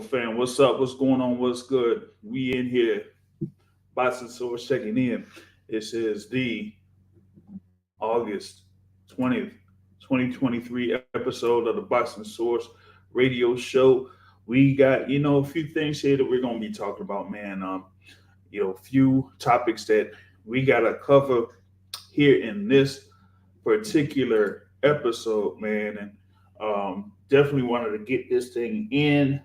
fam, what's up? What's going on? What's good? We in here. Boston Source checking in. This is the August 20th, 2023 episode of the Boston Source radio show. We got, a few things here that we're going to be talking about, man. A few topics that we got to cover here in this particular episode, man. And definitely wanted to get this thing in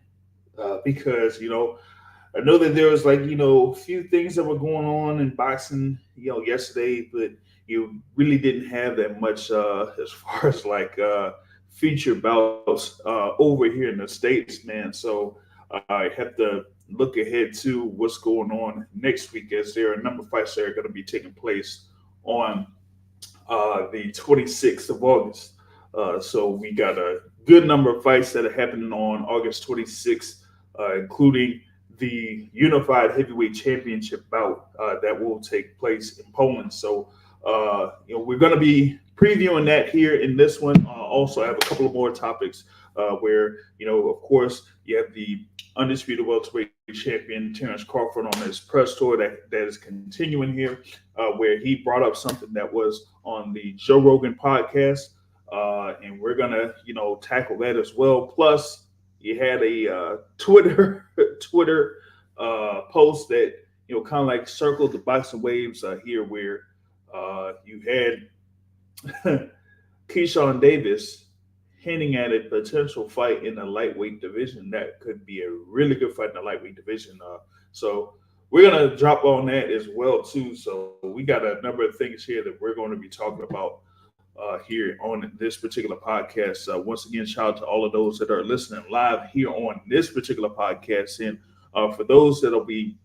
because, I know that there was a few things that were going on in boxing, yesterday, but you really didn't have that much as far as feature bouts over here in the States, man. So I have to look ahead to what's going on next week, as there are a number of fights that are going to be taking place on the 26th of August. So we got a good number of fights that are happening on August 26th, including the Unified Heavyweight Championship bout that will take place in Poland. So, we're going to be previewing that here in this one. Also, I have a couple of more topics where, of course, you have the undisputed welterweight champion Terence Crawford on his press tour that is continuing here, where he brought up something that was on the Joe Rogan podcast, and we're going to, tackle that as well. Plus, you had a Twitter post that kind of circled the boxing waves here, where you had Keyshawn Davis hinting at a potential fight in the lightweight division. That could be a really good fight in the lightweight division. So we're gonna drop on that as well too. So we got a number of things here that we're going to be talking about here on this particular podcast. Once again, shout out to all of those that are listening live here on this particular podcast. And for those that'll be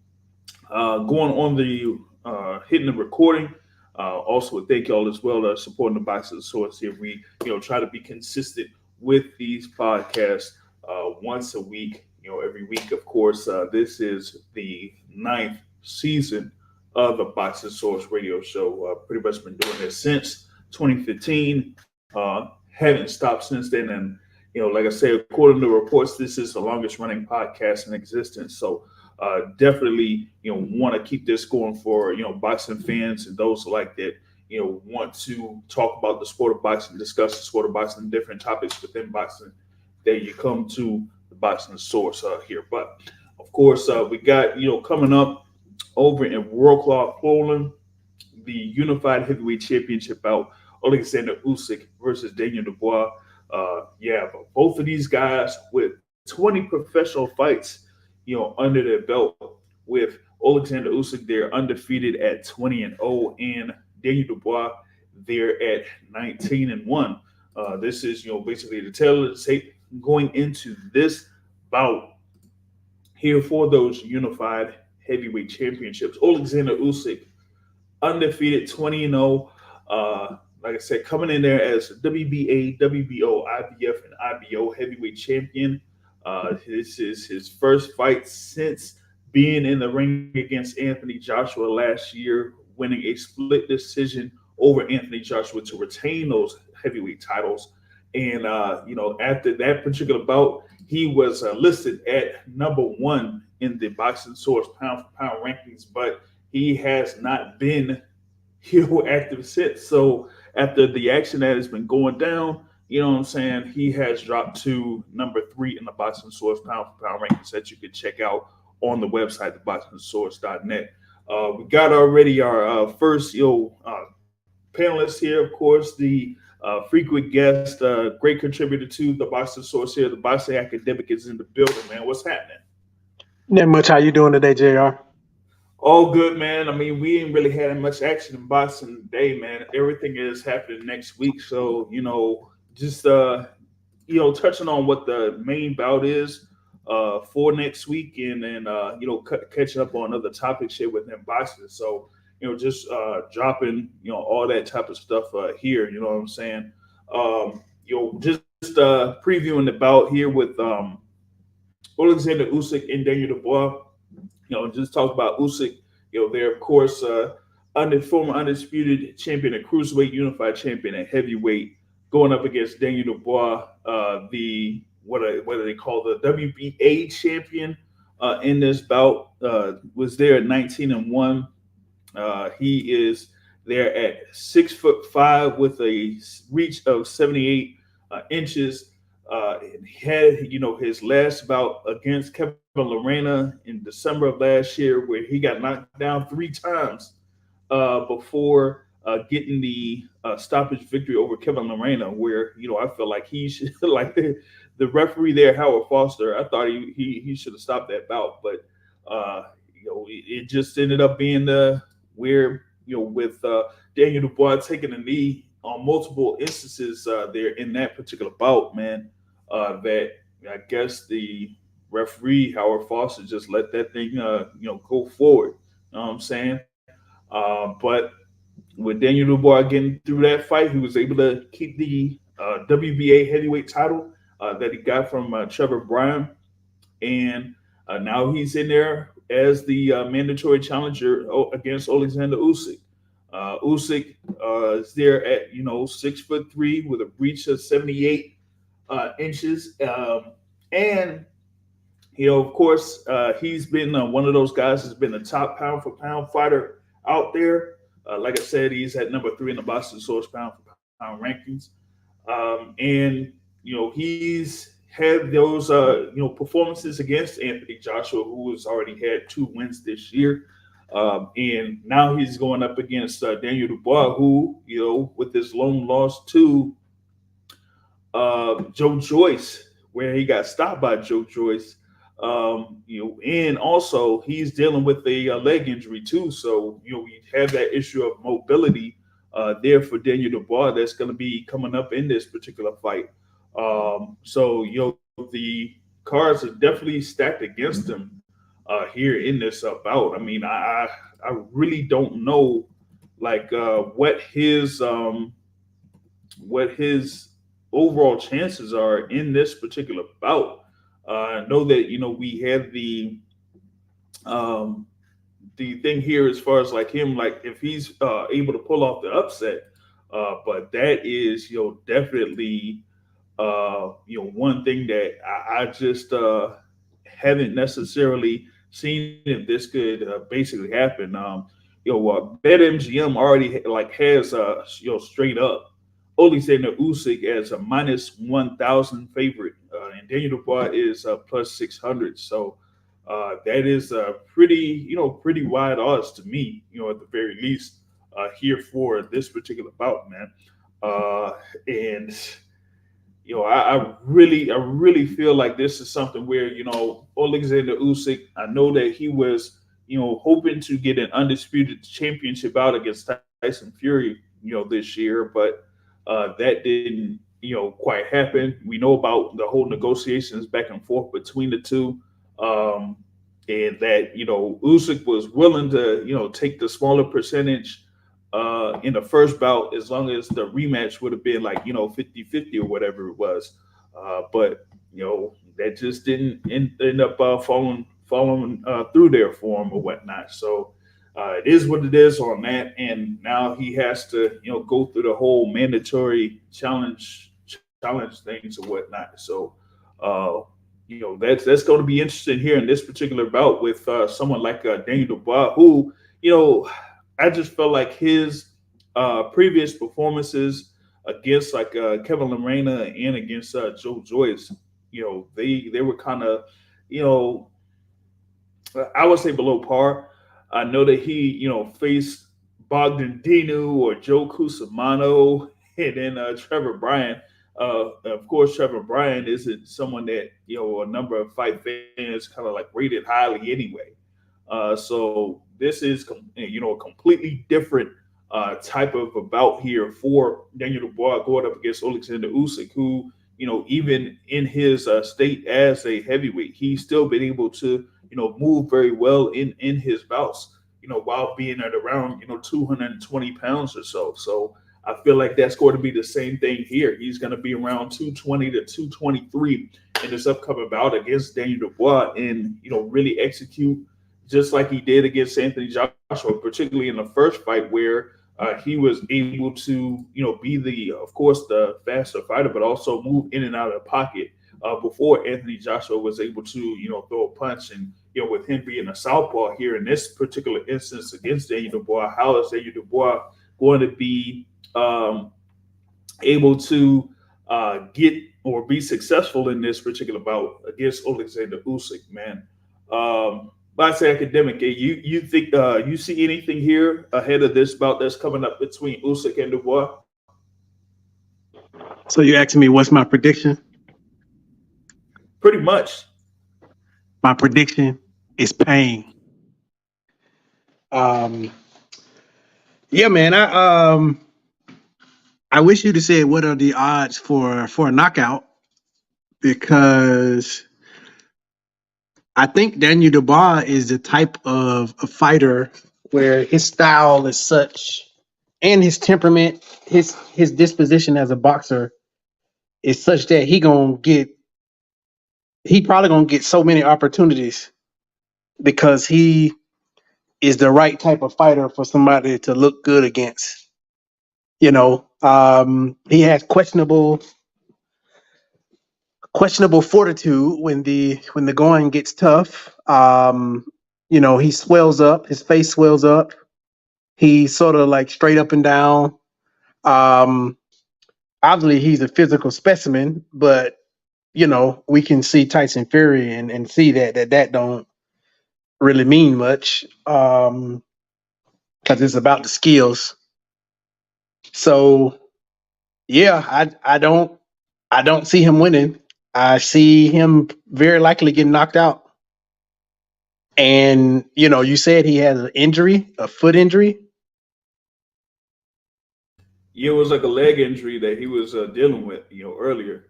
going on the hitting the recording, also thank y'all as well supporting the Boxing Source here. We try to be consistent with these podcasts once a week, every week. Of course, this is the 9th season of the Boxing Source radio show. Pretty much been doing this since 2015, haven't stopped since then. And, like I said, according to reports, this is the longest running podcast in existence. So definitely, want to keep this going for, boxing fans and those like that, want to talk about the sport of boxing, discuss the sport of boxing, different topics within boxing, that you come to the Boxing Source here. But of course, we got, coming up over in Wrocław, Poland, the Unified Heavyweight Championship bout, Oleksandr Usyk versus Daniel Dubois. But both of these guys with 20 professional fights, under their belt. With Oleksandr Usyk, they're undefeated at 20-0, and Daniel Dubois, they're at 19-1. This is, basically the tale of the tape going into this bout here for those Unified Heavyweight Championships. Oleksandr Usyk, undefeated 20-0. Like I said, coming in there as WBA, WBO, IBF, and IBO heavyweight champion. This is his first fight since being in the ring against Anthony Joshua last year, winning a split decision over Anthony Joshua to retain those heavyweight titles. And, after that particular bout, he was listed at number 1 in the Boxing Source pound-for-pound rankings, but he has not been active since. So after the action that has been going down, he has dropped to number 3 in the Boxing Source pound-for-pound rankings that you can check out on the website, theboxingsource.net. We got already our first, panelist here, of course, the frequent guest, great contributor to the Boxing Source here. The Boxing Academic is in the building, man. What's happening? Not much. How you doing today, JR? All good, man. I mean, we ain't really had much action in boxing today, man. Everything is happening next week. So, just, touching on what the main bout is for next week, and then, catching up on other topics here within boxing. So, just dropping, all that type of stuff here, you know what I'm saying? Just previewing the bout here with Oleksandr Usyk and Daniel Dubois. Just talk about Usyk. They're, of course, former undisputed champion at cruiserweight, unified champion at heavyweight, going up against Daniel Dubois, the what they call the WBA champion in this bout. Was there at 19-1. He is there at 6'5" with a reach of 78 inches. And he had, his last bout against Kevin Lorena in December of last year, where he got knocked down 3 times before getting the stoppage victory over Kevin Lorena, where I feel like he should like the referee there, Howard Foster. I thought he should have stopped that bout, but it just ended up being where with Daniel Dubois taking a knee on multiple instances there in that particular bout, man. That I guess the referee Howard Foster just let that thing go forward. You know what I'm saying? But with Daniel Dubois getting through that fight, he was able to keep the WBA heavyweight title that he got from Trevor Bryan, and now he's in there as the mandatory challenger against Oleksandr Usyk. Usyk is there at 6'3" with a reach of 78 inches, and of course, he's been one of those guys that's been a top pound for pound fighter out there. Like I said, he's at number 3 in the Boston Source pound for pound rankings. And, he's had those, performances against Anthony Joshua, who has already had 2 wins this year. And now he's going up against Daniel Dubois, who, with his lone loss to Joe Joyce, where he got stopped by Joe Joyce. And also he's dealing with a leg injury too. So, we have that issue of mobility there for Daniel Dubois that's going to be coming up in this particular fight. So, the cards are definitely stacked against him here in this bout. I mean, I really don't know like what his overall chances are in this particular bout. I know that we have the thing here as far as like him, like if he's able to pull off the upset, but that is definitely one thing that I just haven't necessarily seen if this could basically happen. BetMGM already like has straight up Oleksandr Usyk as a -1,000 favorite, and Daniel Dubois is plus 600. So that is pretty wide odds to me, at the very least here for this particular bout, man. And I really feel like this is something where Oleksandr Usyk. I know that he was hoping to get an undisputed championship out against Tyson Fury, this year, but that didn't, quite happen. We know about the whole negotiations back and forth between the two, and that Usyk was willing to take the smaller percentage in the first bout as long as the rematch would have been like 50-50 or whatever it was. But that just didn't end up following through there for him or whatnot. So it is what it is on that, and now he has to go through the whole mandatory challenge things or whatnot. So that's going to be interesting here in this particular bout with someone like Daniel Dubois, who I just felt like his previous performances against like Kevin Lorena and against Joe Joyce, they were kind of I would say below par. I know that he, faced Bogdan Dinu or Joe Cusimano and then Trevor Bryan. Of course, Trevor Bryan isn't someone that, a number of fight fans kind of like rated highly anyway. So this is, a completely different type of a bout here for Daniel Dubois going up against Oleksandr Usyk, who, even in his state as a heavyweight, he's still been able to move very well in his bouts, while being at around, 220 pounds or so. So I feel like that's going to be the same thing here. He's going to be around 220 to 223 in this upcoming bout against Daniel Dubois and, really execute just like he did against Anthony Joshua, particularly in the first fight where he was able to, be of course, the faster fighter, but also move in and out of the pocket before Anthony Joshua was able to, throw a punch. And, with him being a southpaw here in this particular instance against Daniel Dubois, how is Daniel Dubois going to be able to get or be successful in this particular bout against Oleksandr Usyk, man? But I say, academic, you think you see anything here ahead of this bout that's coming up between Usyk and Dubois? So you asking me what's my prediction? Pretty much. My prediction is pain. Um, yeah, man. I wish you'd have said what are the odds for a knockout, because I think Daniel Dubois is the type of a fighter where his style is such, and his temperament, his disposition as a boxer is such that he probably gonna get so many opportunities because he is the right type of fighter for somebody to look good against. He has questionable fortitude when the going gets tough. He swells up, his face swells up. He's sort of like straight up and down. Um, Obviously, he's a physical specimen, but we can see Tyson Fury and see that don't really mean much, because it's about the skills. So yeah, I don't see him winning. I see him very likely getting knocked out. And you said he has an injury, a foot injury. Yeah, it was like a leg injury that he was dealing with, earlier.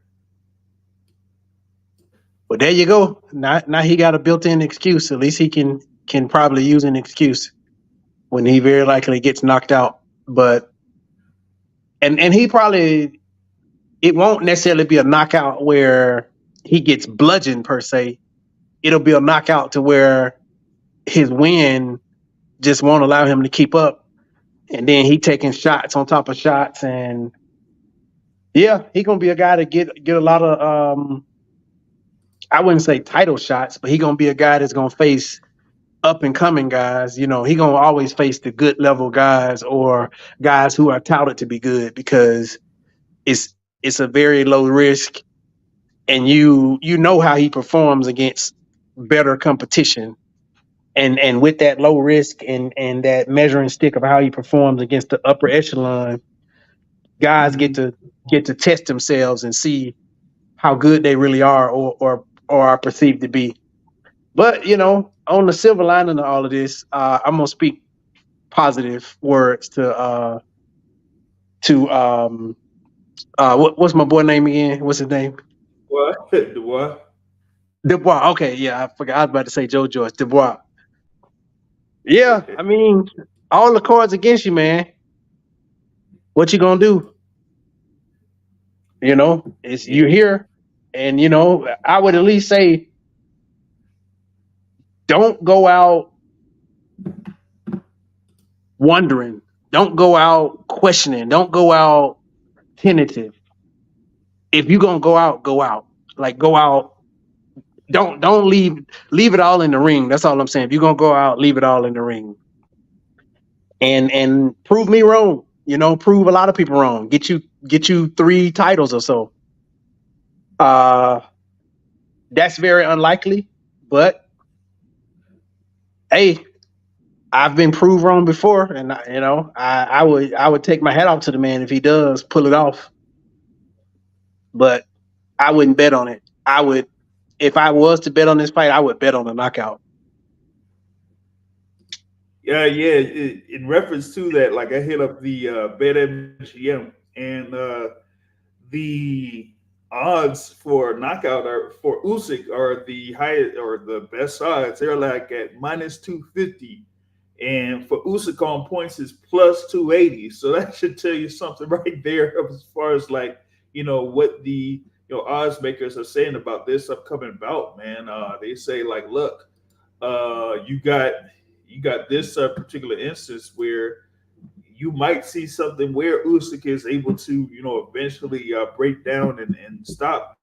Well, there you go. Now he got a built-in excuse. At least he can probably use an excuse when he very likely gets knocked out. But and he probably, it won't necessarily be a knockout where he gets bludgeoned per se. It'll be a knockout to where his win just won't allow him to keep up, and then he taking shots on top of shots. And yeah, he gonna be a guy to get a lot of I wouldn't say title shots, but he gonna be a guy that's gonna face up and coming guys. He gonna always face the good level guys or guys who are touted to be good, because it's it's a very low risk, and you know how he performs against better competition. And with that low risk and that measuring stick of how he performs against the upper echelon, guys get Hmm. to test themselves and see how good they really are, or are perceived to be. But on the silver lining of all of this, I'm gonna speak positive words to what's my boy name again? What's his name? What? Dubois? Dubois. Okay, yeah, I forgot. I was about to say Joe Joyce. Dubois. Yeah, I mean, all the cards against you, man. What you gonna do? It's Yeah. you here, and I would at least say, don't go out wondering. Don't go out questioning. Don't go out tentative. If you're gonna go out, go out. Like, go out. Don't leave it all in the ring. That's all I'm saying. If you're gonna go out, leave it all in the ring. And prove me wrong. Prove a lot of people wrong. Get you 3 titles or so. Uh that's very unlikely, but hey, I've been proved wrong before, and I would take my hat off to the man if he does pull it off. But I wouldn't bet on it. I would, if I was to bet on this fight, I would bet on a knockout. Yeah. In reference to that, like I hit up the BetMGM, and the odds for knockout are for Usyk are the highest or the best odds. They're like at minus 250, and for Usyk on points is plus 280. So that should tell you something right there as far as like what the odds makers are saying about this upcoming bout, man. They say like, look, you got this particular instance where you might see something where Usyk is able to, eventually break down and stop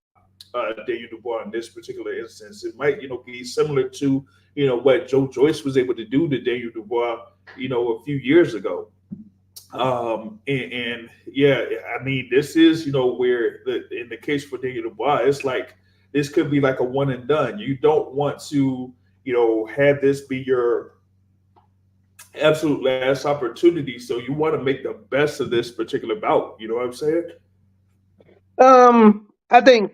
Daniel Dubois in this particular instance. It might, be similar to, what Joe Joyce was able to do to Daniel Dubois, a few years ago. And yeah, I mean, this is, where in the case for Daniel Dubois, it's like this could be like a one and done. You don't want to, have this be your absolute last opportunity. So you want to make the best of this particular bout. You know what I'm saying? I think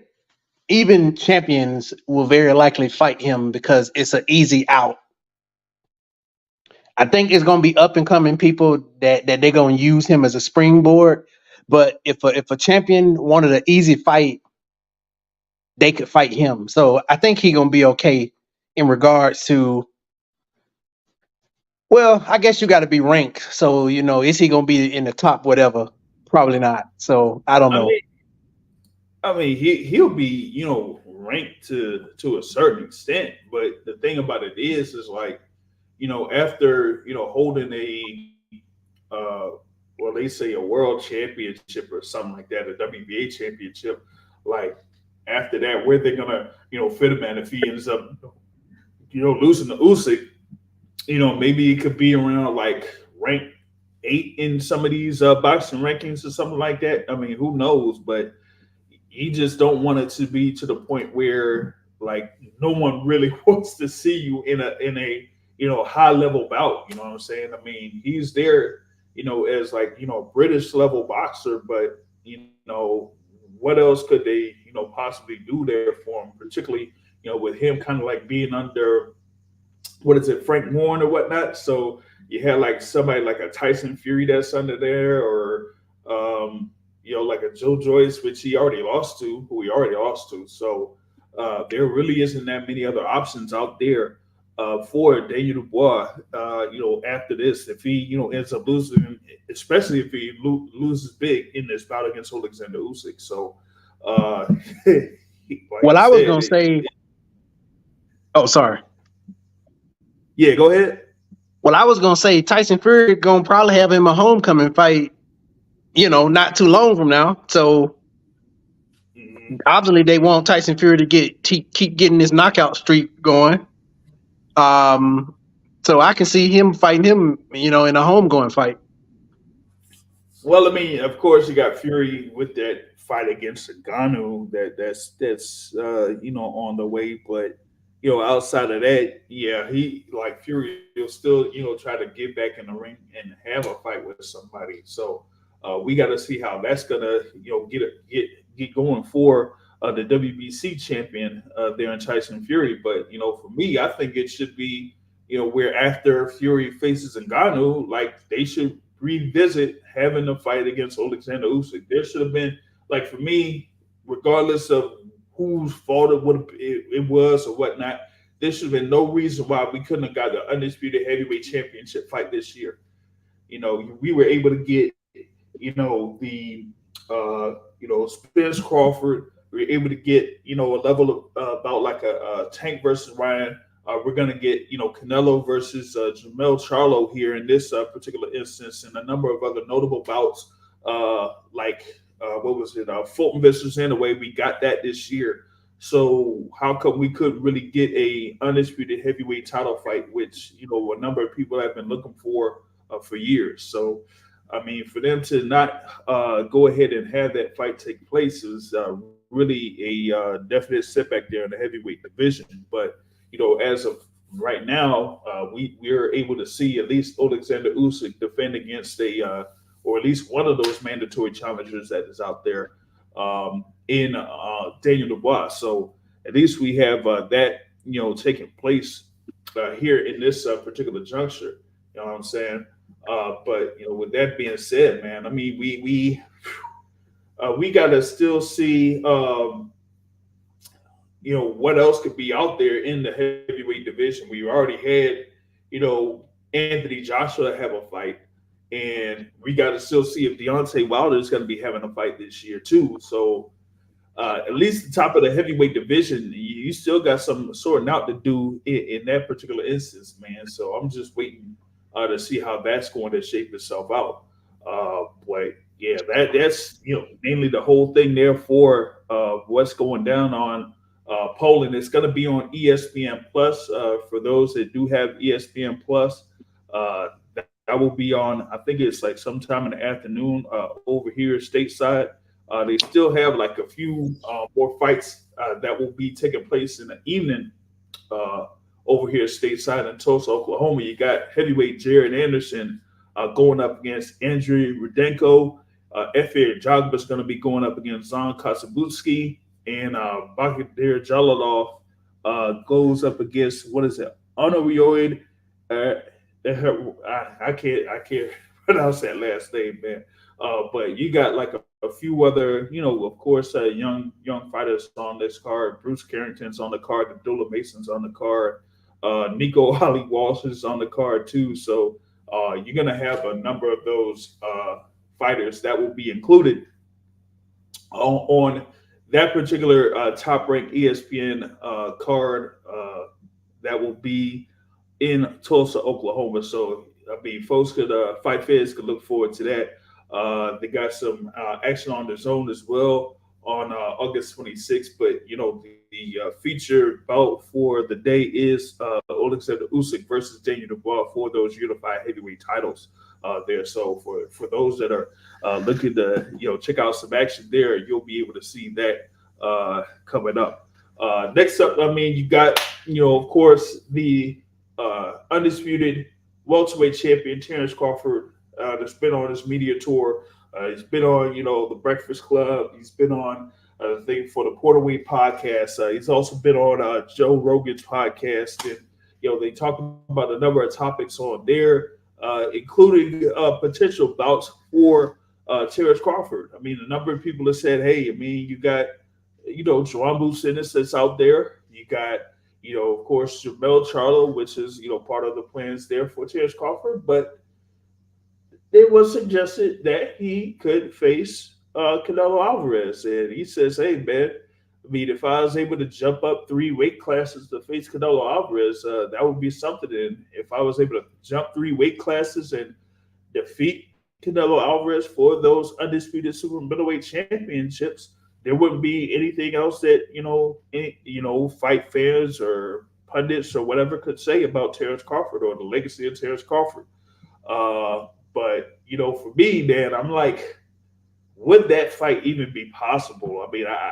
even champions will very likely fight him because it's an easy out. I think it's going to be up and coming people that they're going to use him as a springboard. But if a champion wanted an easy fight, they could fight him. So I think he's going to be okay in regards to. Well, I guess you got to be ranked. So is he going to be in the top whatever? Probably not. So I don't I know. mean, he'll be ranked to a certain extent, but the thing about it is like after holding a well, they say a world championship or something like that, a WBA championship, like after that, where they're gonna fit him at if he ends up losing to Usyk, maybe it could be around like rank 8 in some of these boxing rankings or something like that. I mean, who knows? But you just don't want it to be to the point where like no one really wants to see you in a high level bout. You know what I'm saying? I mean, he's there, as like British level boxer, but what else could they possibly do there for him, particularly with him kind of like being under what is it, Frank Warren or whatnot. So you had like somebody like a Tyson Fury that's under there, or like a Joe Joyce, which who he already lost to. So there really isn't that many other options out there for Daniel Dubois. After this, if he ends up losing, especially if he loses big in this bout against Oleksandr Usyk. So like Well, I I was said, gonna say. Oh, sorry. yeah, go ahead. Well, I was gonna say Tyson Fury gonna probably have him a homecoming fight. Not too long from now. So Mhm. obviously they want Tyson Fury to keep getting this knockout streak going. Um, so I can see him fighting him, in a homegoing fight. Well, I mean, of course, you got Fury with that fight against Ngannou that's on the way, but outside of that, yeah, he like Fury will still try to get back in the ring and have a fight with somebody. So we got to see how that's gonna get going for the WBC champion there in Tyson Fury. But for me, I think it should be where after Fury faces Ngannou, like they should revisit having the fight against Oleksandr Usyk. There should have been, like, for me, regardless of whose fault it was or whatnot, there should have been no reason why we couldn't have got the undisputed heavyweight championship fight this year. We were able to get the Spence Crawford. We were able to get a level of about like a Tank versus Ryan. We're gonna get Canelo versus Jamel Charlo here in this particular instance, and a number of other notable bouts like what was it, Fulton versus Anaway. We got that this year. So how come we couldn't really get a undisputed heavyweight title fight, which a number of people have been looking for years? So I mean, for them to not go ahead and have that fight take place is really a definite setback there in the heavyweight division. But as of right now, we're able to see at least Oleksandr Usyk defend against or at least one of those mandatory challengers that is out there in Daniel Dubois. So at least we have that taking place here in this particular juncture. You know what I'm saying? But with that being said, man, I mean, we got to still see, what else could be out there in the heavyweight division. We already had, Anthony Joshua have a fight, and we got to still see if Deontay Wilder is going to be having a fight this year too. So at least the top of the heavyweight division, you still got some sorting out to do in that particular instance, man. So I'm just waiting to see how that's going to shape itself out. But yeah, that's mainly the whole thing there for what's going down on Poland. It's going to be on ESPN Plus for those that do have ESPN Plus. That will be on. I think it's like sometime in the afternoon over here stateside. They still have like a few more fights that will be taking place in the evening uh, over here stateside in Tulsa, Oklahoma. You got heavyweight Jared Anderson going up against Andriy Rudenko. Efe Jagba is going to be going up against Zon Kasabutsky, and Bakhtir Jalalov goes up against what is it? Honorioid. Uh, I can't pronounce that last name, man. But you got like a few other, of course, young fighters on this card. Bruce Carrington's on the card. Abdullah Mason's on the card. Nico Holly Walsh is on the card too. So you're gonna have a number of those fighters that will be included on that particular top-ranked ESPN card that will be in Tulsa, Oklahoma. So I mean, folks could Fight Feds could look forward to that. They got some action on their zone as well on August 26th. But the feature bout for the day is Oleksandr Usyk versus Daniel Dubois for those unified heavyweight titles there. So for those that are looking to check out some action there, you'll be able to see that coming up. Next up, I mean, you got of course the undisputed welterweight champion Terence Crawford that's been on his media tour. He's been on, the Breakfast Club. He's been on the thing for the Quarterweight podcast. He's also been on Joe Rogan's podcast, and they talk about a number of topics on there, including potential bouts for Terence Crawford. I mean, a number of people have said, "Hey, I mean, you got Joanbu Sinis that's out there. You got." Of course, Jamel Charlo, which is, part of the plans there for Terence Crawford. But it was suggested that he could face Canelo Alvarez. And he says, hey, man, I mean, if I was able to jump up 3 weight classes to face Canelo Alvarez, that would be something. And if I was able to jump 3 weight classes and defeat Canelo Alvarez for those undisputed super middleweight championships, there wouldn't be anything else that fight fans or pundits or whatever could say about Terence Crawford or the legacy of Terence Crawford. But for me, man, I'm like, would that fight even be possible? I mean, I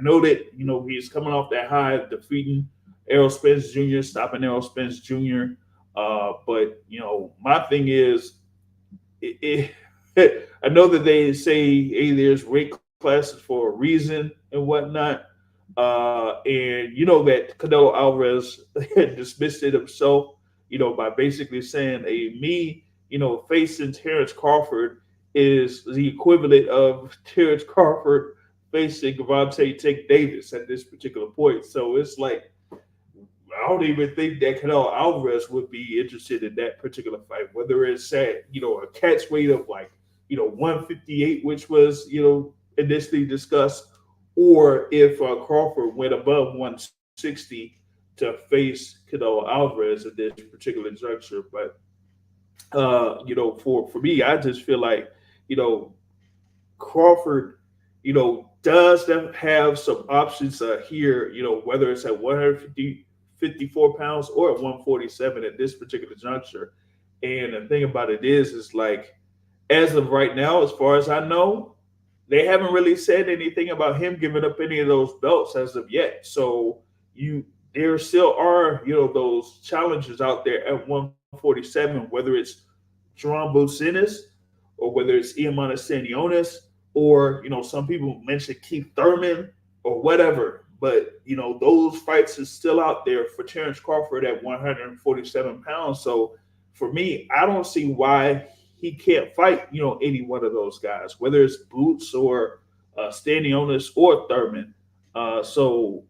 know that he's coming off that high of defeating Errol Spence Jr., stopping Errol Spence Jr. But my thing is, I know that they say, hey, there's weight classes for a reason and whatnot. And that Canelo Alvarez dismissed it himself, by basically saying, me, facing Terence Crawford is the equivalent of Terence Crawford facing Gervonta Tank Davis at this particular point. So it's like, I don't even think that Canelo Alvarez would be interested in that particular fight, whether it's at, a catch weight of like, 158, which was, initially discussed, or if Crawford went above 160 to face Canelo Alvarez at this particular juncture. But for me, I just feel like Crawford, does have some options here. Whether it's at 154 pounds or at 147 at this particular juncture. And the thing about it is like, as of right now, as far as I know, they haven't really said anything about him giving up any of those belts as of yet. So there still are, those challenges out there at 147, whether it's Jerome Bosinis or whether it's Iamana Stanionis or, some people mention Keith Thurman or whatever. But, those fights are still out there for Terence Crawford at 147 pounds. So for me, I don't see why he can't fight, any one of those guys, whether it's Boots or Stanionis or Thurman. So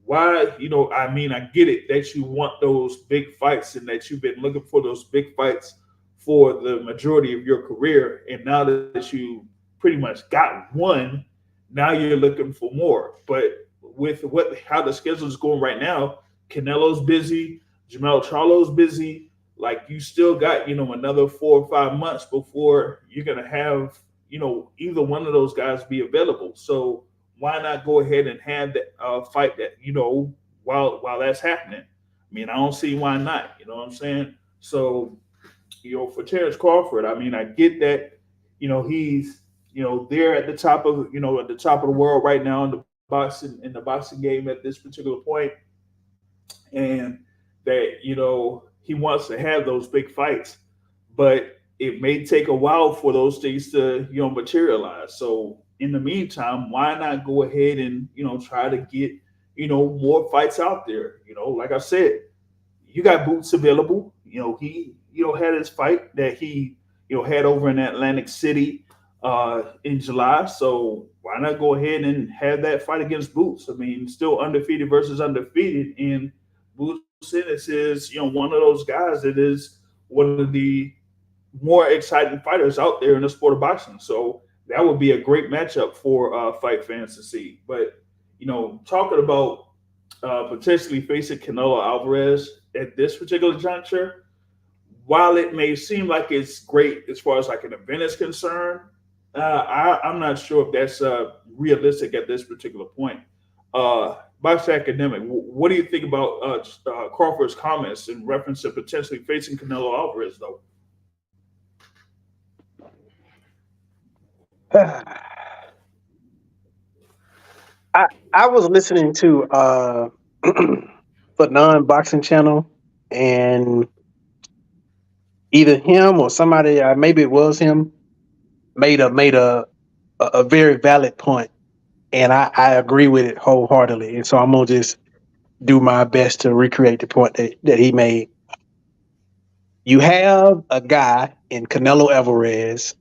why, I mean, I get it that you want those big fights and that you've been looking for those big fights for the majority of your career. And now that you pretty much got one, now you're looking for more. But with how the schedule is going right now, Canelo's busy, Jamel Charlo's busy. Like, you still got, another 4 or 5 months before you're going to have, either one of those guys be available. So why not go ahead and have that fight that while that's happening? I mean, I don't see why not. You know what I'm saying? So for Terence Crawford, I mean, I get that. He's there at the top of at the top of the world right now in the boxing game at this particular point, and that he wants to have those big fights, but it may take a while for those things to materialize. So in the meantime, why not go ahead and try to get more fights out there? Like I said, you got Boots available. He had his fight that he had over in Atlantic City in July. So why not go ahead and have that fight against Boots? I mean, still undefeated versus undefeated, and Boots Ennis is one of those guys that is one of the more exciting fighters out there in the sport of boxing. So that would be a great matchup for fight fans to see. But talking about potentially facing Canelo Alvarez at this particular juncture, while it may seem like it's great as far as like an event is concerned, I'm not sure if that's realistic at this particular point. Box Academic, what do you think about Crawford's comments in reference to potentially facing Canelo Alvarez, though? I was listening to the non-boxing channel, and either him or somebody, maybe it was him, made a very valid point, and I agree with it wholeheartedly. And so I'm gonna just do my best to recreate the point that he made. You have a guy in Canelo Alvarez,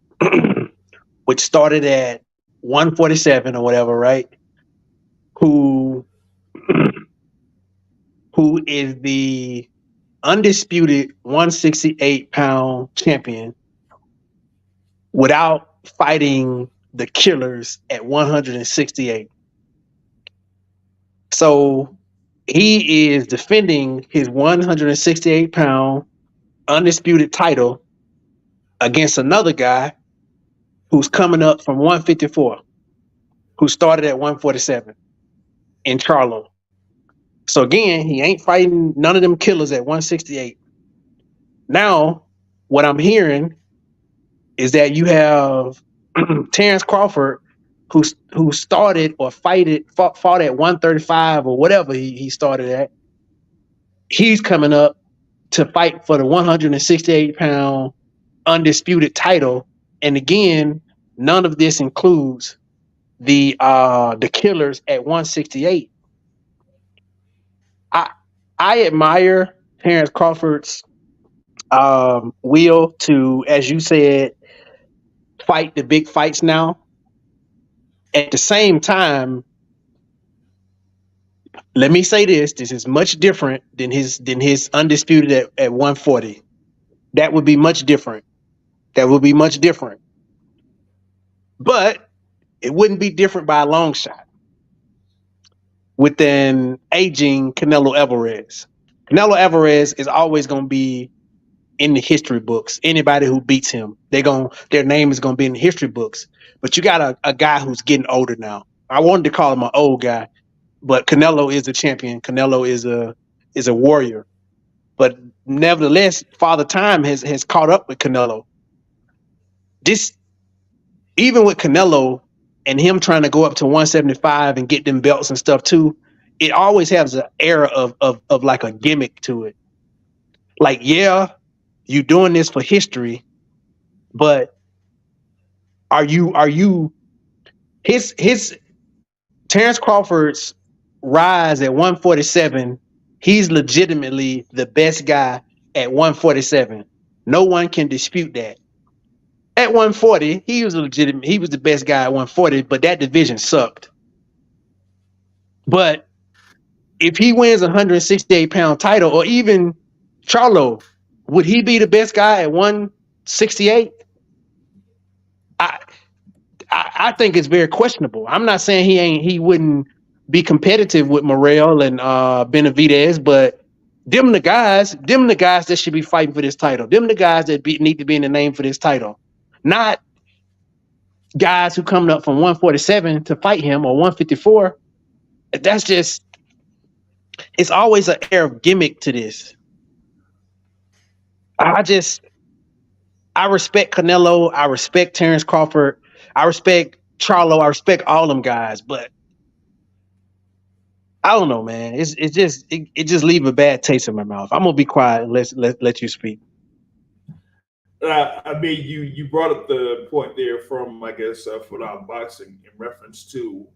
which started at 147 or whatever, right? Who is the undisputed 168-pound champion without fighting the killers at 168. So he is defending his 168-pound undisputed title against another guy who's coming up from 154, who started at 147 in Charlo. So again, he ain't fighting none of them killers at 168. Now, what I'm hearing is that you have Terence Crawford, who started or fought at 135 or whatever he started at. He's coming up to fight for the 168-pound undisputed title. And again, none of this includes the killers at 168. I admire Terence Crawford's will to, as you said, fight the big fights now. At the same time, let me say this is much different than his undisputed at 140. That would be much different. But it wouldn't be different by a long shot with an aging Canelo Alvarez. Canelo Alvarez is always going to be in the history books. Anybody who beats him, their name is going to be in the history books. But you got a guy who's getting older now. I wanted to call him an old guy, but Canelo is a champion. Canelo is a warrior. But nevertheless, Father Time has caught up with Canelo. Even with Canelo and him trying to go up to 175 and get them belts and stuff too, it always has an air of like a gimmick to it. Like, yeah, you doing this for history, but are you his Terence Crawford's rise at 147? He's legitimately the best guy at 147. No one can dispute that. At 140, he was the best guy at 140, but that division sucked. But if he wins a 168-pound title, or even Charlo, would he be the best guy at 168? I think it's very questionable. I'm not saying he wouldn't be competitive with Morrell and Benavidez, but them the guys that should be fighting for this title. Them the guys that need to be in the name for this title. Not guys who coming up from 147 to fight him or 154. That's just, it's always an air of gimmick to this. I just, I respect Canelo. I respect Terence Crawford. I respect Charlo. I respect all them guys, but I don't know, man. It just leave a bad taste in my mouth. I'm gonna be quiet and let you speak. I mean, you brought up the point there from, I guess, for boxing in reference to,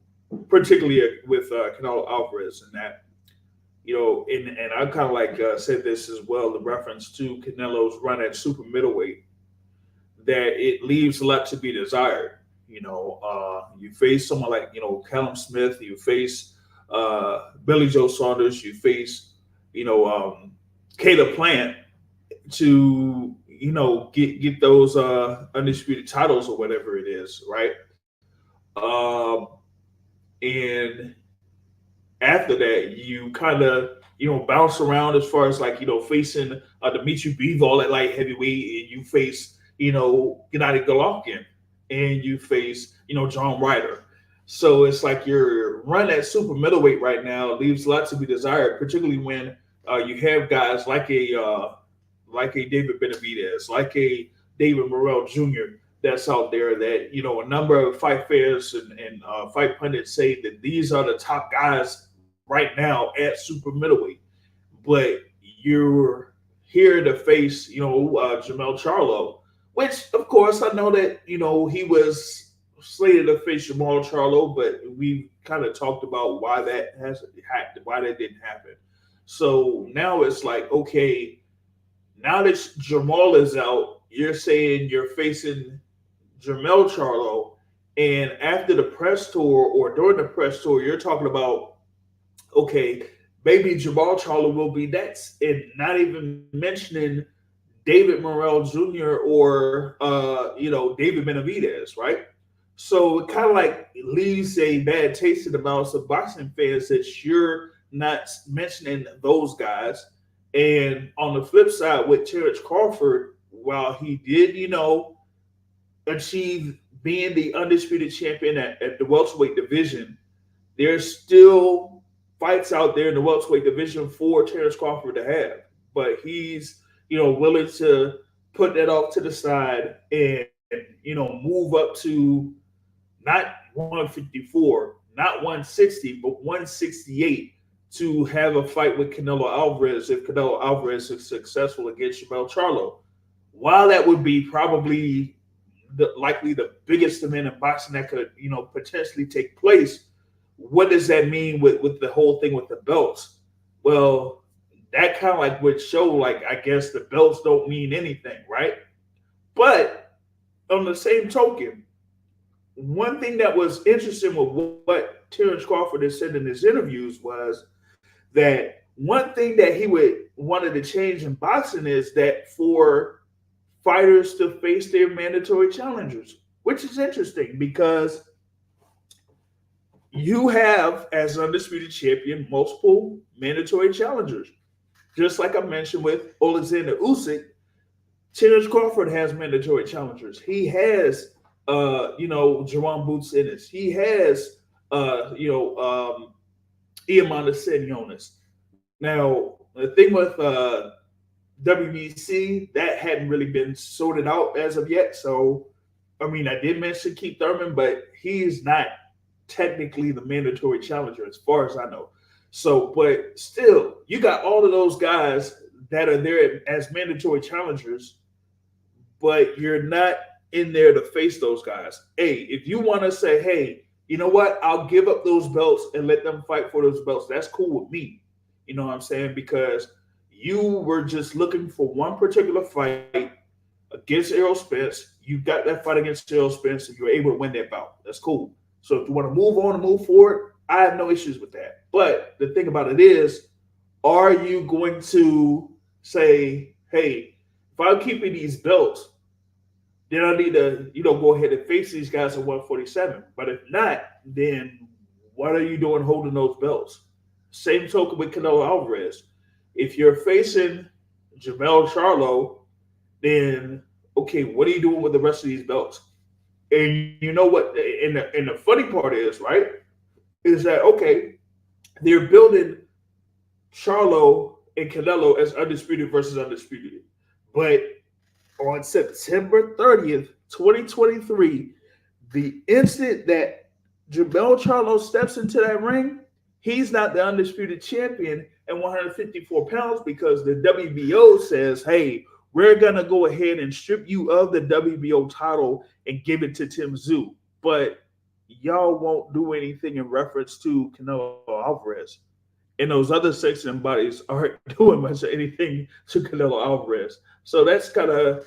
particularly with Canelo Alvarez, and that, and I kind of like said this as well, the reference to Canelo's run at super middleweight, that it leaves a lot to be desired. You face someone like, Callum Smith, you face Billy Joe Saunders, you face, Caleb Plant to, get those undisputed titles or whatever it is, right? And after that, you kind of, bounce around as far as like, facing Dimitri Bivol at light heavyweight, and you face, Gennady Golovkin, and you face, John Ryder. So it's like your run at super middleweight right now leaves a lot to be desired, particularly when you have guys like a David Benavidez, like a David Morrell Jr. that's out there that, a number of fight fans and fight pundits say that these are the top guys right now at super middleweight. But you're here to face, Jamel Charlo, which, of course, I know that, he was slated to face Jamal Charlo, but we kind of talked about why that didn't happen. So now it's like, okay, now that Jamal is out, you're saying you're facing Jamel Charlo, and after the press tour or during the press tour, you're talking about, okay, maybe Jamal Charlo will be next, and not even mentioning David Morrell Jr. or David Benavidez, right? So it kind of like leaves a bad taste in the mouths of boxing fans that you're not mentioning those guys. And on the flip side, with Terence Crawford, while he did, achieve being the undisputed champion at the welterweight division, there's still fights out there in the welterweight division for Terence Crawford to have. But he's, willing to put that off to the side and, move up to not 154, not 160, but 168 to have a fight with Canelo Alvarez if Canelo Alvarez is successful against Jamel Charlo. While that would be probably likely the biggest event in boxing that could, potentially take place, what does that mean with the whole thing with the belts? Well, that kind of like would show, like, I guess the belts don't mean anything, right? But on the same token, one thing that was interesting with what Terence Crawford has said in his interviews was that one thing that he wanted to change in boxing is that for fighters to face their mandatory challengers, which is interesting because you have, as undisputed champion, multiple mandatory challengers. Just like I mentioned with Oleksandr Usyk, Terence Crawford has mandatory challengers. He has, Jerome Boots Ennis. He has, Iamanda Senionis. Now, the thing with WBC, that hadn't really been sorted out as of yet. So, I mean, I did mention Keith Thurman, but he's not technically the mandatory challenger as far as I know. So, but still, you got all of those guys that are there as mandatory challengers, but you're not in there to face those guys. Hey, if you want to say, hey, you know what, I'll give up those belts and let them fight for those belts, that's cool with me. You know what I'm saying? Because you were just looking for one particular fight against Errol Spence. You got that fight against Errol Spence and you were able to win that bout. That's cool. So if you want to move on and move forward, I have no issues with that. But the thing about it is, are you going to say, hey, if I'm keeping these belts, then I need to, go ahead and face these guys at 147. But if not, then what are you doing holding those belts? Same token with Canelo Alvarez. If you're facing Jamel Charlo, then, okay, what are you doing with the rest of these belts? And you know what? And the funny part is, right, is that okay, they're building Charlo and Canelo as undisputed versus undisputed. But on September 30th, 2023, the instant that Jamel Charlo steps into that ring, he's not the undisputed champion at 154 pounds because the WBO says, hey, we're going to go ahead and strip you of the WBO title and give it to Tim Tszyu. But y'all won't do anything in reference to Canelo Alvarez. And those other sanctioning bodies aren't doing much of anything to Canelo Alvarez. So that's kind of,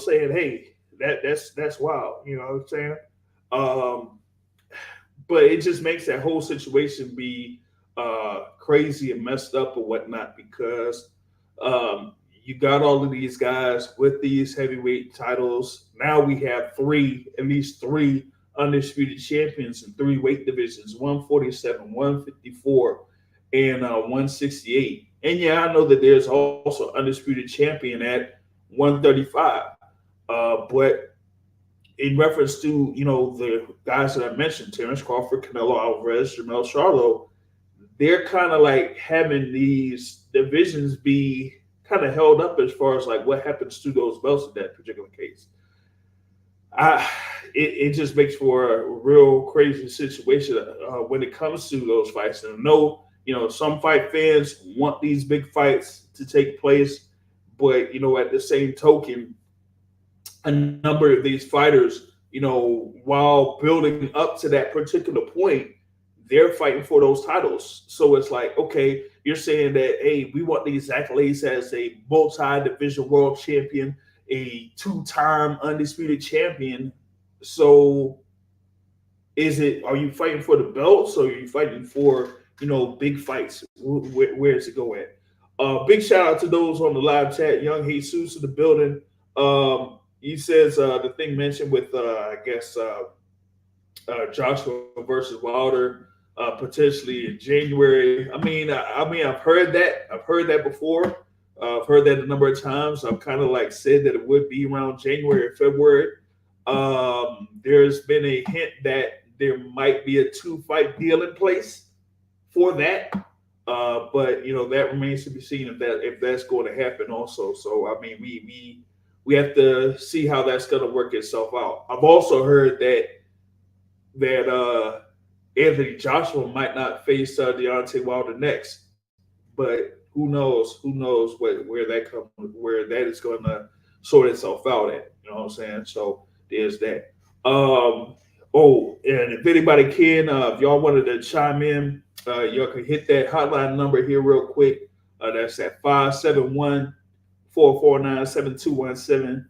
saying, hey, that's wild. You know what I'm saying? Um, but it just makes that whole situation be crazy and messed up or whatnot because you got all of these guys with these heavyweight titles. Now we have at least three undisputed champions in three weight divisions: 147, 154, and 168. And yeah, I know that there's also undisputed champion at 135. But in reference to the guys that I mentioned, Terence Crawford, Canelo Alvarez, Jamel Charlo, they're kind of like having these divisions be kind of held up as far as like what happens to those belts in that particular case. It just makes for a real crazy situation when it comes to those fights. And I know some fight fans want these big fights to take place, but at the same token, a number of these fighters, while building up to that particular point, they're fighting for those titles. So it's like, okay, you're saying that, hey, we want these accolades as a multi-division world champion, a two-time undisputed champion. So are you fighting for the belts or are you fighting for, big fights? Where does it go at? Big shout out to those on the live chat. Young Jesus in the building. He says the thing mentioned with I guess Joshua versus Wilder potentially in January. I've heard that. I've heard that before. I've heard that a number of times. I've kind of like said that it would be around January or February. There's been a hint that there might be a 2-fight deal in place for that. But that remains to be seen if that's going to happen also. So I mean, we have to see how that's going to work itself out. I've also heard that Anthony Joshua might not face Deontay Wilder next, but who knows? Who knows where that is going to sort itself out at? You know what I'm saying? So there's that. And if anybody can, if y'all wanted to chime in, y'all can hit that hotline number here real quick. That's at 571-449-7217,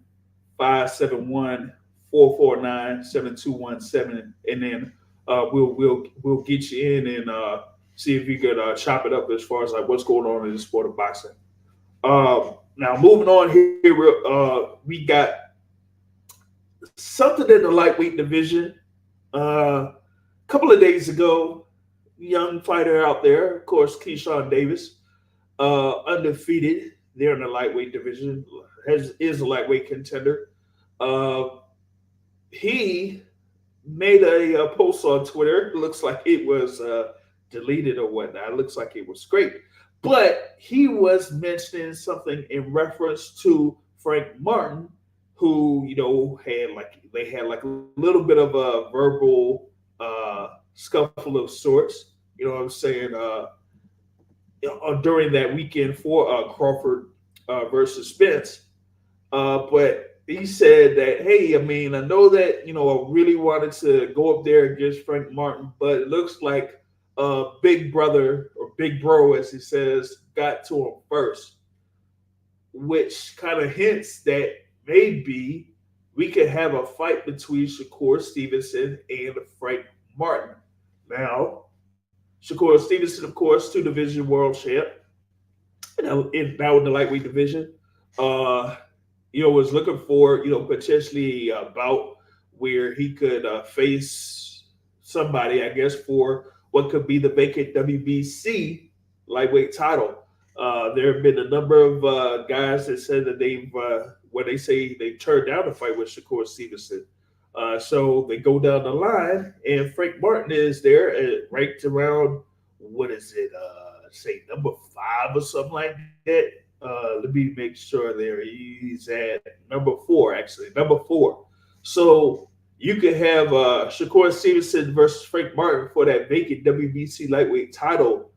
571-449-7217, and then we'll get you in and see if you could chop it up as far as like what's going on in the sport of boxing. Now moving on here, we got something in the lightweight division. A couple of days ago, young fighter out there, of course, Keyshawn Davis, undefeated there in the lightweight division, is a lightweight contender. He made a post on Twitter. It looks like it was deleted or whatnot. It looks like it was scraped. But he was mentioning something in reference to Frank Martin, who, had like a little bit of a verbal scuffle of sorts, you know what I'm saying, during that weekend for Crawford versus Spence. But he said that, hey, I know that, I really wanted to go up there against Frank Martin, but it looks like Big Brother or Big Bro, as he says, got to him first, which kind of hints that maybe we could have a fight between Shakur Stevenson and Frank Martin. Now, Shakur Stevenson, of course, 2-division world champ, now in the lightweight division. Was looking for, potentially a bout where he could face somebody, I guess, for what could be the vacant WBC lightweight title. There have been a number of guys that said that they've, when they say they've turned down a fight with Shakur Stevenson. So they go down the line, and Frank Martin is there, ranked around what is it? Say number 5 or something like that. Let me make sure there. He's at number 4, actually, number 4. So you could have Shakur Stevenson versus Frank Martin for that vacant WBC lightweight title.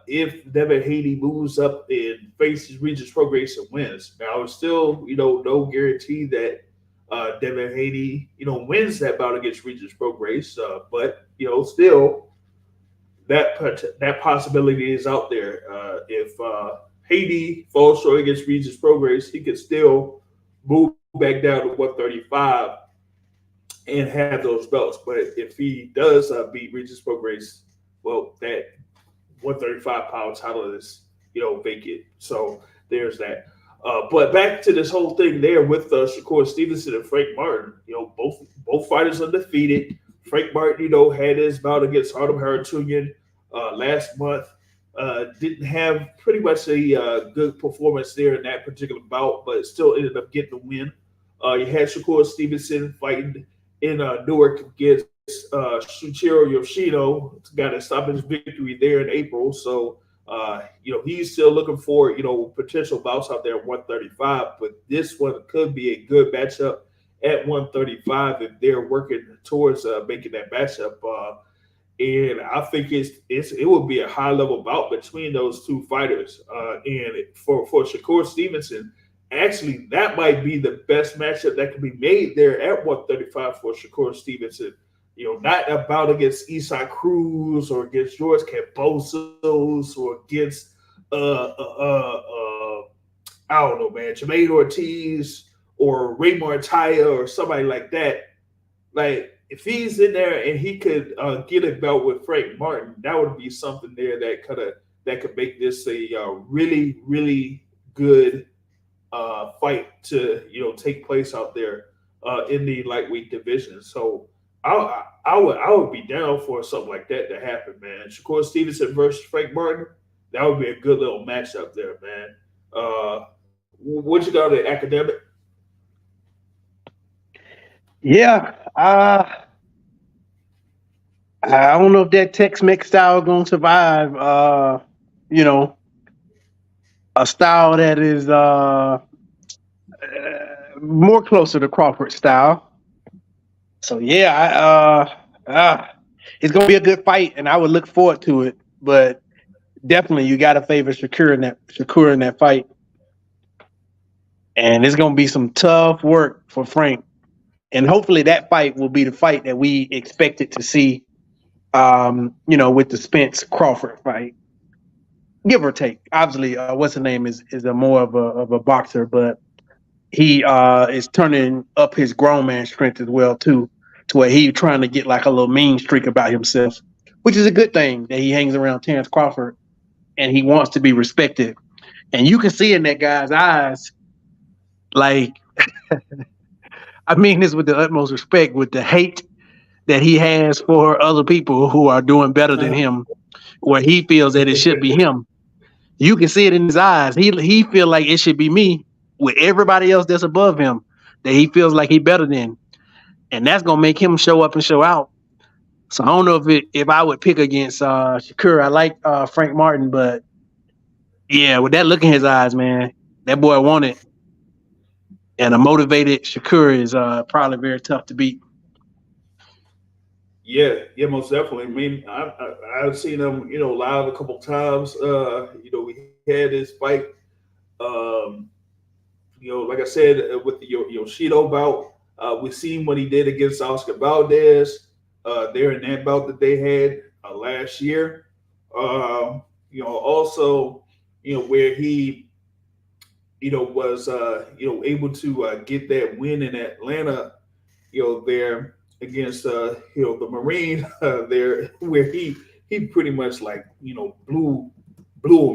If Devin Haney moves up and faces Regis Prograis and wins, now it's still no guarantee that Devin Haney wins that bout against Regis Prograis, but still that possibility is out there. If Haney falls short against Regis Prograis, he could still move back down to 135 and have those belts. But if he does beat Regis Prograis, well, that 135-pound title is vacant. So there's that. But back to this whole thing there with Shakur Stevenson and Frank Martin. Both fighters undefeated. Frank Martin, had his bout against Artem Harutyunyan last month. Didn't have pretty much a good performance there in that particular bout, but still ended up getting the win. You had Shakur Stevenson fighting in Newark against Shuichiro Yoshino, got to stop his victory there in April. So, he's still looking for, potential bouts out there at 135, but this one could be a good matchup at 135 if they're working towards making that matchup. And I think it would be a high level bout between those two fighters. And for Shakur Stevenson, actually, that might be the best matchup that can be made there at 135 for Shakur Stevenson. Not a bout against Isaac Cruz or against George Kambosos or against I don't know, man, Jermaine Ortiz or Ray Martaya or somebody like that. Like, if he's in there and he could get a belt with Frank Martin, that would be something there that could make this a really, really good fight to take place out there in the lightweight division. So I would be down for something like that to happen, man. Shakur Stevenson versus Frank Martin, that would be a good little matchup there, man. What you got on the academic? Yeah, I don't know if that Tex-Mex style gonna survive. A style that is more closer to Crawford style. So yeah, it's gonna be a good fight, and I would look forward to it. But definitely, you got to favor Shakur in that fight, and it's gonna be some tough work for Frank. And hopefully, that fight will be the fight that we expected to see. With the Spence Crawford fight, give or take. Obviously, what's the name is a more of a boxer, but he is turning up his grown man strength as well too, to where he's trying to get like a little mean streak about himself, which is a good thing that he hangs around Terence Crawford and he wants to be respected. And you can see in that guy's eyes, like, I mean this with the utmost respect, with the hate that he has for other people who are doing better than him, where he feels that it should be him. You can see it in his eyes. He feel like it should be me with everybody else that's above him that he feels like he better than. And that's gonna make him show up and show out. So I don't know if I would pick against Shakur. I like Frank Martin, but yeah, with that look in his eyes, man, that boy want it. And a motivated Shakur is probably very tough to beat. Yeah, most definitely. I mean, I've seen him, live a couple times. We had this fight. Um, like I said, with the Yoshino bout, we seen what he did against Oscar Valdez there in that bout that they had last year. Also, where he, was, able to get that win in Atlanta, there against, the Marine there, where he pretty much blew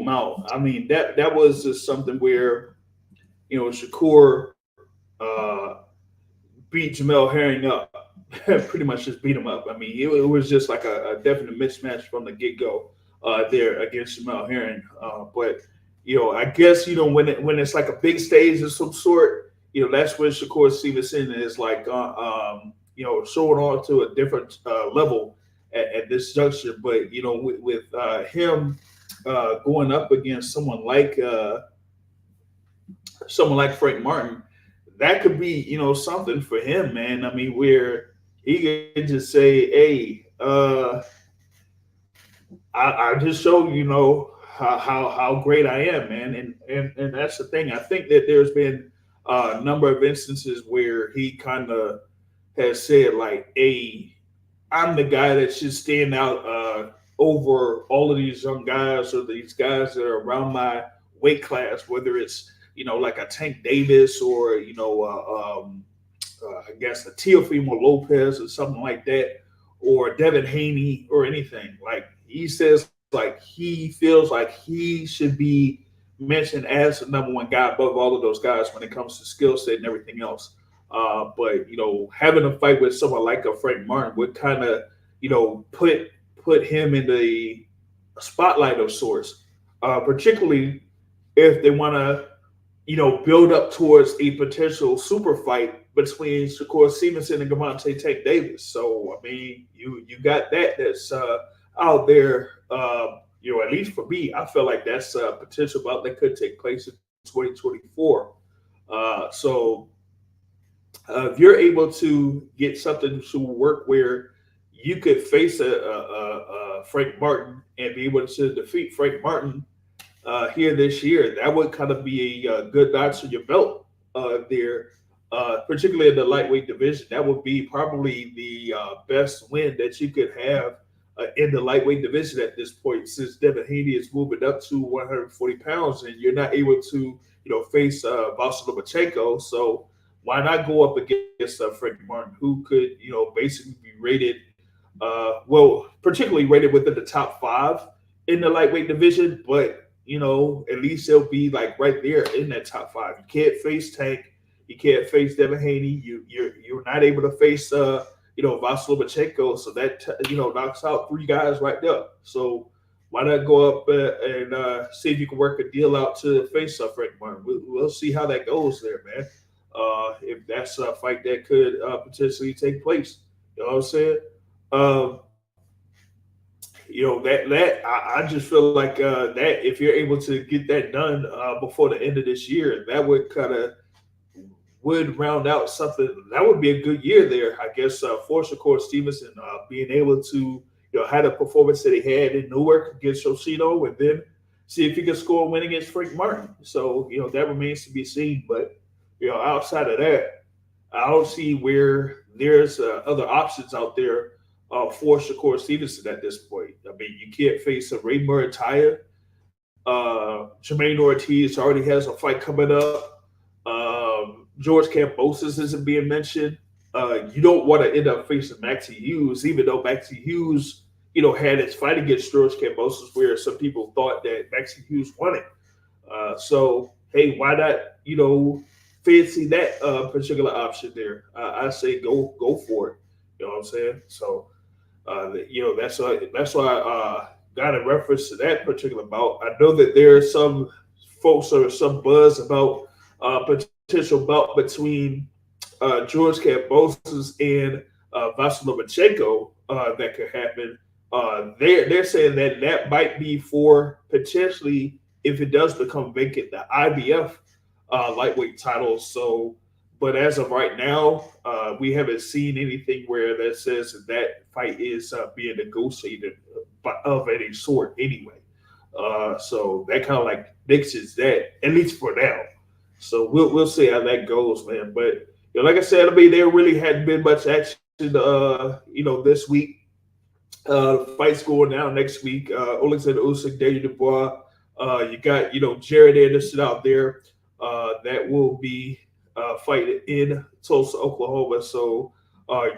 him out. I mean, that was just something where, Shakur beat Jamel Herring up, pretty much just beat him up. I mean, it was just like a definite mismatch from the get-go there against Jamel Herring. But, I guess, when it's like a big stage of some sort, that's when Shakur Stevenson is like, showing on to a different level at this juncture. But with him going up against someone like Frank Martin, that could be something for him, man. I mean, where he could just say, "Hey, I just showed how great I am, man," and that's the thing. I think that there's been a number of instances where he kind of has said like, "Hey, I'm the guy that should stand out over all of these young guys or these guys that are around my weight class, whether it's like a Tank Davis or I guess a Teofimo Lopez or something like that, or Devin Haney or anything." Like he says, like he feels like he should be mentioned as the number one guy above all of those guys when it comes to skill set and everything else. But having a fight with someone like a Frank Martin would kind of put him in the spotlight of sorts, particularly if they want to build up towards a potential super fight between Shakur Stevenson and Gervonta Tank Davis. So I mean, you got that's out there. At least for me, I feel like that's a potential bout that could take place in 2024. So if you're able to get something to work where you could face a Frank Martin and be able to defeat Frank Martin here this year, that would kind of be a good notch to your belt there, particularly in the lightweight division. That would be probably the best win that you could have in the lightweight division at this point, since Devin Haney is moving up to 140 pounds, and you're not able to, face Vasyl Lomachenko. So why not go up against Frank Martin, who could, basically be rated, particularly rated within the top five in the lightweight division, but at least they'll be like right there in that top five. You can't face Tank, you can't face Devin Haney, you're not able to face Vasyl Lomachenko, so that knocks out three guys right there. So why not go up and see if you can work a deal out to face Frank Martin? We'll see how that goes there, man. If that's a fight that could potentially take place, you know what I'm saying? Um, I just feel like that if you're able to get that done before the end of this year, that would kind of would round out something that would be a good year there, I guess, for Shakur Stevenson, being able to had a performance that he had in Newark against Yoshino, and then see if he can score a win against Frank Martin. So that remains to be seen. But outside of that, I don't see where there's other options out there for Shakur Stevenson at this point. I mean, you can't face a Ray Murataya. Jermaine Ortiz already has a fight coming up. George Kambosos isn't being mentioned. You don't want to end up facing Maxie Hughes, even though Maxie Hughes, had his fight against George Kambosos, where some people thought that Maxie Hughes won it. So, hey, why not, fancy that particular option there? I say go for it. You know what I'm saying? So, that's why I got a reference to that particular bout. I know that there are some folks or some buzz about potential bout between George Kambosos and Vasyl Lomachenko that could happen. They're saying that might be for potentially, if it does become vacant, the IBF lightweight title. So, but as of right now, we haven't seen anything where that says that fight is being negotiated of any sort anyway. So that kind of like nixes that, at least for now. So we'll see how that goes, man. But like I said, I mean, there really hadn't been much action, this week. Fights going down next week. Oleksandr Usyk, Usyk-Dubois. You got Jared Anderson out there that will be fighting in Tulsa, Oklahoma. So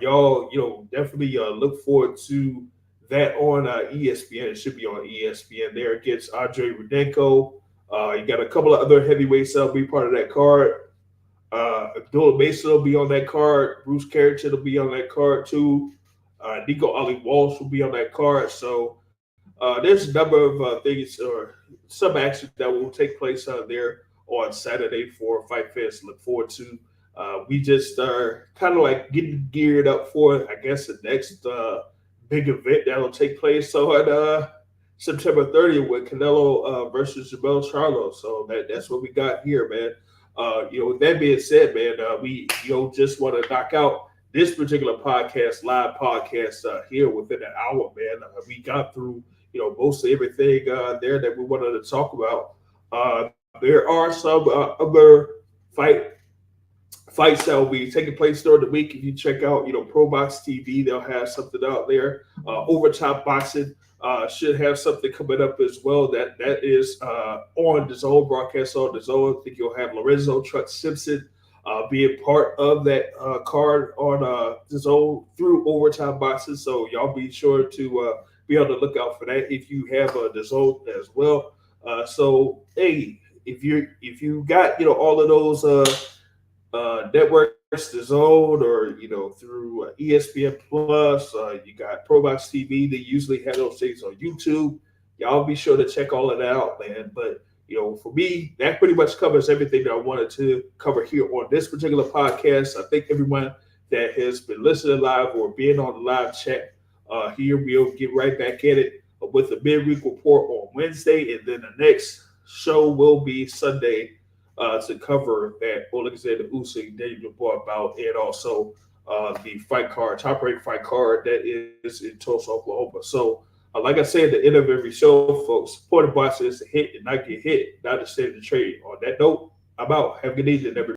y'all definitely look forward to that on ESPN. It should be on ESPN there against Andre Rudenko. You got a couple of other heavyweights that'll be part of that card. Abdullah Mason will be on that card. Bruce Carrington will be on that card too. Nico Ali Walsh will be on that card. So there's a number of things or some action that will take place there on Saturday for Fight Fest. Look forward to. We just are kind of like getting geared up for, I guess, the next big event that'll take place. So at September 30th with Canelo versus Jamel Charlo. So that's what we got here, man. With that being said, man, we just want to knock out this particular live podcast here within an hour, man. We got through most of everything there that we wanted to talk about. There are some other fights that will be taking place during the week. If you check out, Pro Box TV, they'll have something out there. Overtop Boxing should have something coming up as well. That is on the Zone, broadcast on the Zone. I think you'll have Lorenzo Truck Simpson being part of that card on the Zone through Overtime Boxing. So y'all be sure to be on the lookout for that if you have the Zone as well. So hey, if you got all of those networks, the Zone, or through ESPN Plus, you got Pro Box TV. They usually have those things on YouTube. Y'all be sure to check all of that out, man. But for me, that pretty much covers everything that I wanted to cover here on this particular podcast. I thank everyone that has been listening live or being on the live chat. Here we'll get right back at it with the midweek report on Wednesday, and then the next show will be Sunday to cover that Oleksandr Usyk-Dubois bout, and also the top-ranked fight card that is in Tulsa, Oklahoma. So, like I said at the end of every show, folks, supporting boxing is to hit and not get hit, not to stay in the trade. On that note, I'm out. Have a good evening, everybody.